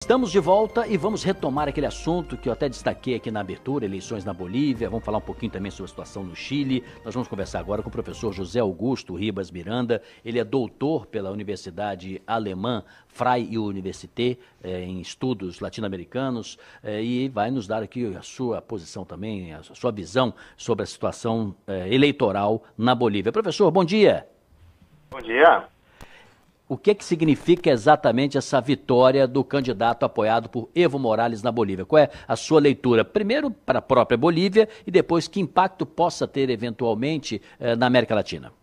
Estamos de volta e vamos retomar aquele assunto que eu até destaquei aqui na abertura, eleições na Bolívia. Vamos falar um pouquinho também sobre a situação no Chile. Nós vamos conversar agora com o professor José Augusto Ribas Miranda. Ele é doutor pela Universidade Alemã Freie Universität em estudos latino-americanos e vai nos dar aqui a sua posição também, a sua visão sobre a situação eleitoral na Bolívia. Professor, bom dia. Bom dia. O que significa exatamente essa vitória do candidato apoiado por Evo Morales na Bolívia? Qual é a sua leitura, primeiro para a própria Bolívia e depois que impacto possa ter eventualmente na América Latina?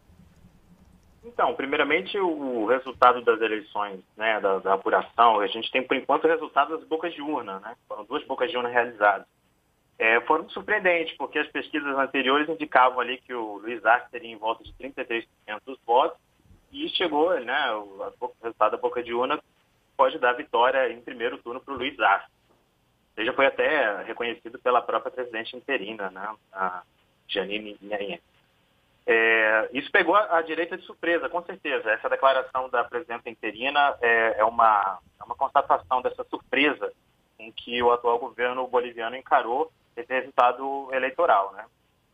Então, primeiramente o resultado das eleições, né, da apuração, a gente tem por enquanto o resultado das bocas de urna, né? Foram 2 bocas de urna realizadas. Foram surpreendentes, porque as pesquisas anteriores indicavam ali que o Luiz Arce teria em volta de 33% dos votos. E chegou, né, o resultado da boca de urna pode dar vitória em primeiro turno para o Luiz Arce. Ele já foi até reconhecido pela própria presidente interina, né, a Janine Nhayen. Isso pegou a direita de surpresa, com certeza. Essa declaração da presidenta interina é uma constatação dessa surpresa em que o atual governo boliviano encarou esse resultado eleitoral, né?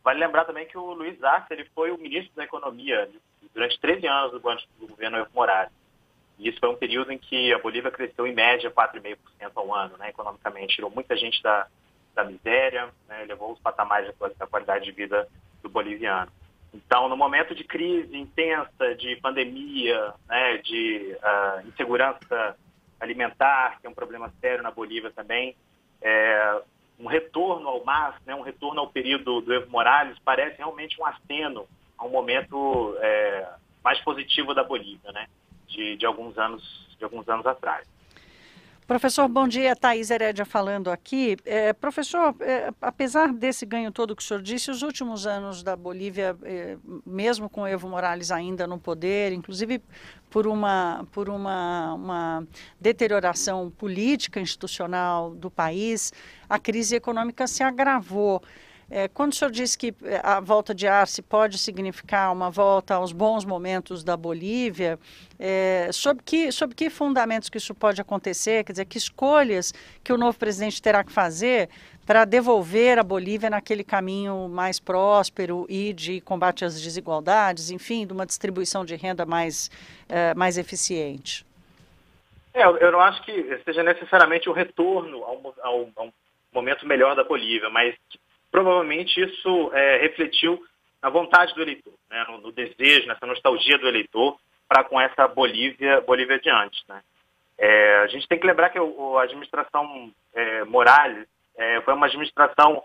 Vale lembrar também que o Luiz Arce ele foi o ministro da Economia durante 13 anos do governo Evo Morales. E isso foi um período em que a Bolívia cresceu em média 4,5% ao ano, né, economicamente. Tirou muita gente da miséria, né, levou os patamares da qualidade de vida do boliviano. Então, no momento de crise intensa, de pandemia, né, de insegurança alimentar, que é um problema sério na Bolívia também, um retorno ao MAS, né, um retorno ao período do Evo Morales, parece realmente um aceno a um momento mais positivo da Bolívia, né, de alguns anos atrás. Professor, bom dia. Thaís Herédia falando aqui. Professor, apesar desse ganho todo que o senhor disse, os últimos anos da Bolívia, mesmo com o Evo Morales ainda no poder, inclusive por uma deterioração política institucional do país, a crise econômica se agravou. Quando o senhor diz que a volta de Arce pode significar uma volta aos bons momentos da Bolívia, sob que fundamentos que isso pode acontecer? Quer dizer, que escolhas que o novo presidente terá que fazer para devolver a Bolívia naquele caminho mais próspero e de combate às desigualdades, enfim, de uma distribuição de renda mais eficiente? Eu não acho que seja necessariamente o retorno a um momento melhor da Bolívia, mas provavelmente isso refletiu na vontade do eleitor, né, no desejo, nessa nostalgia do eleitor para com essa Bolívia de antes, né. A gente tem que lembrar que a administração Morales foi uma administração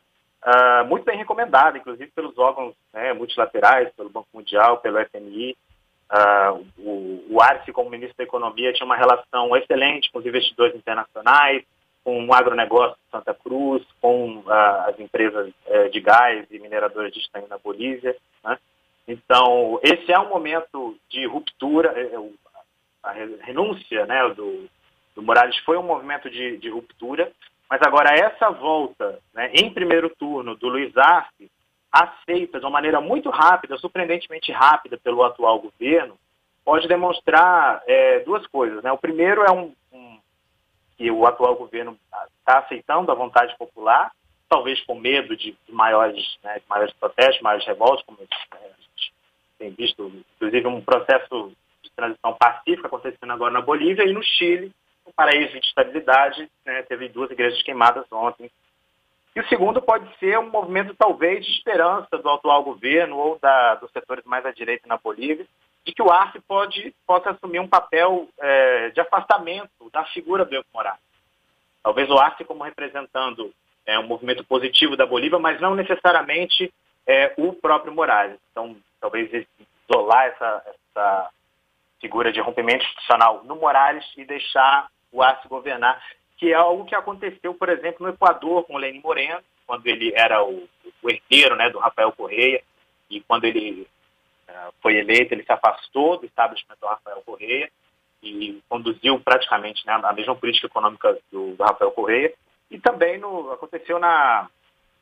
muito bem recomendada, inclusive pelos órgãos multilaterais, pelo Banco Mundial, pelo FMI. O Arce, como ministro da Economia, tinha uma relação excelente com os investidores internacionais, com o agronegócio de Santa Cruz, com as empresas de gás e mineradoras de estanho na Bolívia, né? Então, esse é um momento de ruptura. A renúncia, né, do Morales foi um movimento de ruptura, mas agora essa volta, né, em primeiro turno do Luiz Arce, aceita de uma maneira muito rápida, surpreendentemente rápida pelo atual governo, pode demonstrar 2 coisas, né? O primeiro é que o atual governo está aceitando a vontade popular, talvez com medo de maiores protestos, maiores revoltas, como a gente tem visto, inclusive um processo de transição pacífica acontecendo agora na Bolívia e no Chile, um paraíso de estabilidade, né, teve 2 igrejas queimadas ontem. E o segundo pode ser um movimento talvez de esperança do atual governo ou dos setores mais à direita na Bolívia, de que o Arce possa assumir um papel de afastamento da figura do Evo Morales. Talvez o Arce como representando um movimento positivo da Bolívia, mas não necessariamente o próprio Morales. Então, talvez isolar essa figura de rompimento institucional no Morales e deixar o Arce governar, que é algo que aconteceu, por exemplo, no Equador com o Lenín Moreno, quando ele era o herdeiro, né, do Rafael Correa, e quando ele foi eleito, ele se afastou do estabelecimento do Rafael Correa e conduziu praticamente, né, a mesma política econômica do Rafael Correa. E também aconteceu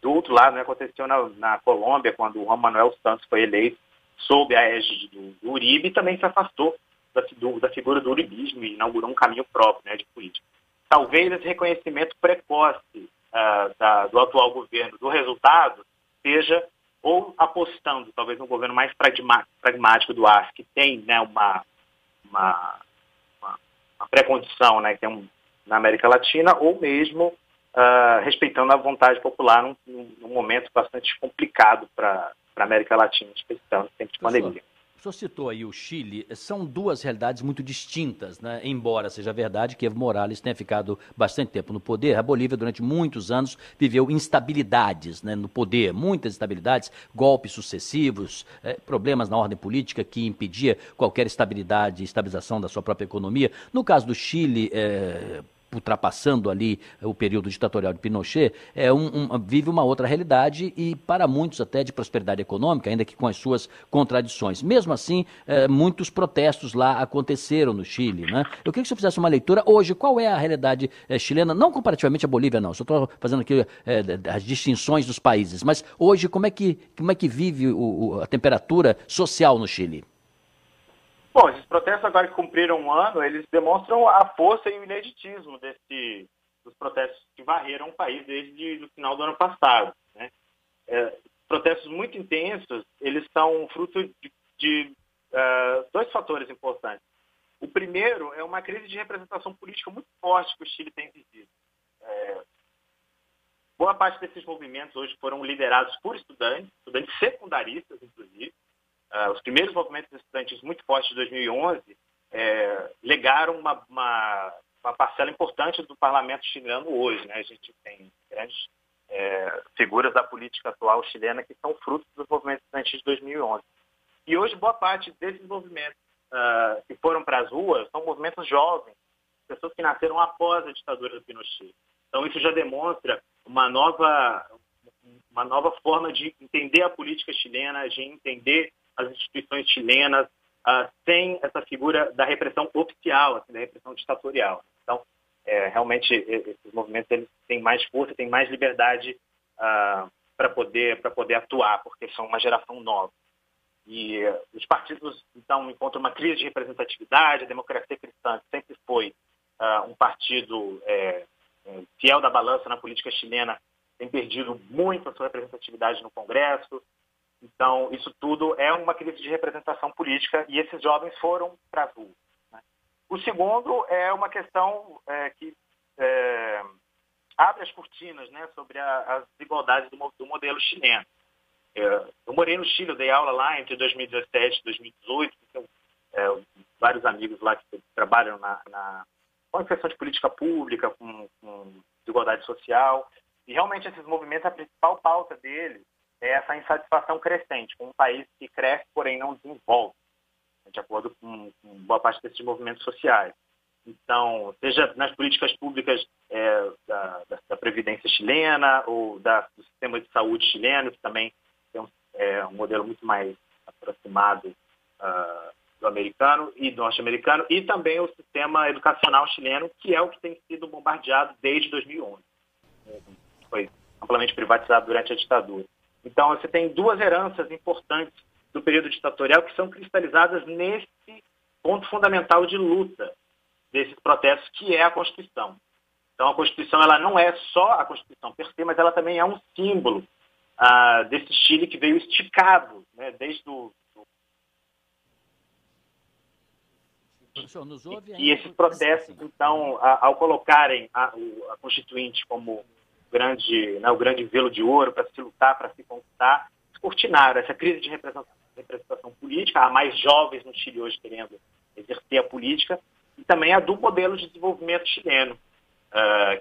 do outro lado, né, aconteceu na Colômbia, quando o Juan Manuel Santos foi eleito sob a égide do Uribe, e também se afastou da figura do uribismo e inaugurou um caminho próprio, né, de política. talvez esse reconhecimento precoce do atual governo do resultado seja ou apostando, talvez, num governo mais pragmático do Arce, que tem, né, uma pré-condição, né, que tem na América Latina, ou mesmo respeitando a vontade popular num momento bastante complicado para a América Latina, especialmente em tempo de pandemia. O senhor citou aí o Chile, são duas realidades muito distintas, né? Embora seja verdade que Evo Morales tenha ficado bastante tempo no poder, a Bolívia durante muitos anos viveu instabilidades, né, no poder, muitas instabilidades, golpes sucessivos, problemas na ordem política que impedia qualquer estabilidade e estabilização da sua própria economia. No caso do Chile, ultrapassando ali o período ditatorial de Pinochet, vive uma outra realidade e para muitos até de prosperidade econômica, ainda que com as suas contradições. Mesmo assim, muitos protestos lá aconteceram no Chile, né? Eu queria que você fizesse uma leitura hoje, qual é a realidade chilena, não comparativamente à Bolívia não, só estou fazendo aqui as distinções dos países, mas hoje como é que vive a temperatura social no Chile? Bom, esses protestos agora que cumpriram um ano, eles demonstram a força e o ineditismo dos protestos que varreram o país desde o final do ano passado, né? Protestos muito intensos, eles são fruto de dois fatores importantes. O primeiro é uma crise de representação política muito forte que o Chile tem vivido. Boa parte desses movimentos hoje foram liderados por estudantes secundaristas, inclusive. Os primeiros movimentos estudantis muito fortes de 2011 legaram uma parcela importante do parlamento chileno hoje, né? A gente tem grandes figuras da política atual chilena que são frutos dos movimentos estudantis de 2011. E hoje boa parte desses movimentos que foram para as ruas são movimentos jovens, pessoas que nasceram após a ditadura do Pinochet. Então isso já demonstra uma nova forma de entender a política chilena, de entender as instituições chilenas, sem essa figura da repressão oficial, assim, da repressão ditatorial. Então, realmente, esses movimentos eles têm mais força, têm mais liberdade para poder atuar, porque são uma geração nova. E os partidos, então, encontram uma crise de representatividade. A Democracia Cristã sempre foi um partido fiel da balança na política chilena, tem perdido muito a sua representatividade no Congresso. Então, isso tudo é uma crise de representação política e esses jovens foram para as ruas, né? O segundo é uma questão que abre as cortinas, né, sobre as desigualdades do modelo chileno. Eu morei no Chile, eu dei aula lá entre 2017 e 2018, tenho vários amigos lá que trabalham com a questão de política pública, com desigualdade social, e realmente esses movimentos, a principal pauta deles é essa insatisfação crescente com um país que cresce, porém não desenvolve, de acordo com boa parte desses movimentos sociais. Então, seja nas políticas públicas da Previdência chilena ou do sistema de saúde chileno, que também tem um modelo muito mais aproximado do americano e do norte-americano, e também o sistema educacional chileno, que é o que tem sido bombardeado desde 2011. Foi amplamente privatizado durante a ditadura. Então, você tem duas heranças importantes do período ditatorial que são cristalizadas nesse ponto fundamental de luta desses protestos, que é a Constituição. Então, a Constituição ela não é só a Constituição per se, mas ela também é um símbolo desse Chile que veio esticado, né, desde O senhor nos ouve ainda? E esses protestos, então, ao colocarem a Constituinte como o grande velo de ouro para se lutar, para se conquistar, descortinaram essa crise de representação política, há mais jovens no Chile hoje querendo exercer a política, e também a do modelo de desenvolvimento chileno,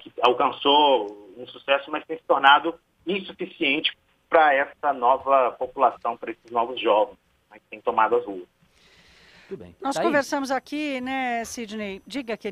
que alcançou um sucesso, mas tem se tornado insuficiente para essa nova população, para esses novos jovens, né, que têm tomado as ruas. Tudo bem. Nós conversamos aqui, né, Sidney? Diga, querido.